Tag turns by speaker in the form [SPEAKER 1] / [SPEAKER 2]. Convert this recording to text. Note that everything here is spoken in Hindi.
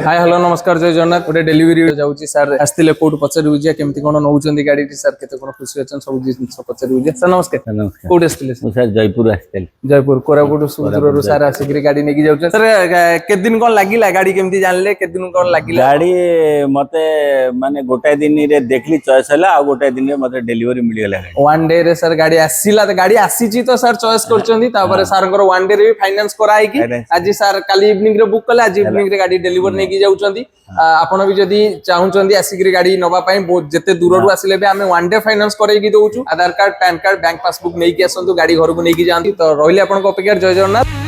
[SPEAKER 1] हाय हेलो नमस्कार जय जगन्नाथ गोटे डेलीवरी जाऊँगी सर आसते कौट पचार केमती कौन नौ गाड़ी सर केते कौन खुशी अच्छा सब जिन पचार सर नमस्कार
[SPEAKER 2] नमस्कार
[SPEAKER 1] कौट आसते
[SPEAKER 2] सर जयपुर आसते
[SPEAKER 1] जयपुर कोरापुट सुदूर सर आसिक गाड़ी नहीं जाऊँ सर केत दिन कौन लगे गाड़ी केमती जानले केत दिन कौन लगे
[SPEAKER 2] गाड़ी मते माने गोटाए दिन रे देखली चॉइस हला आ गोटाए दिन रे मते डिलीवरी मिल गेला
[SPEAKER 1] वन डे रे सर गाड़ी आसीला गाड़ी आसीची तो सर चॉइस करचंदी तापर सर को वन डे रे फाइनेंस कराई कि आज सर काली इवनिंग रे बुक कले आज इवनिंग रे गाड़ी डिलीवर नहीं की जाउचंदी आपण भी जदी चाहुचंदी आसिक गाड़ी नबा पई जते दूर रु आसिले बे हमें वन डे फाइनेंस कराई की दउचु Aadhaar card PAN card bank passbook नहीं की आसंतु गाड़ी घर को नहीं की जानती तो रहिले आपण को अपेक्षा जय जगन्नाथ।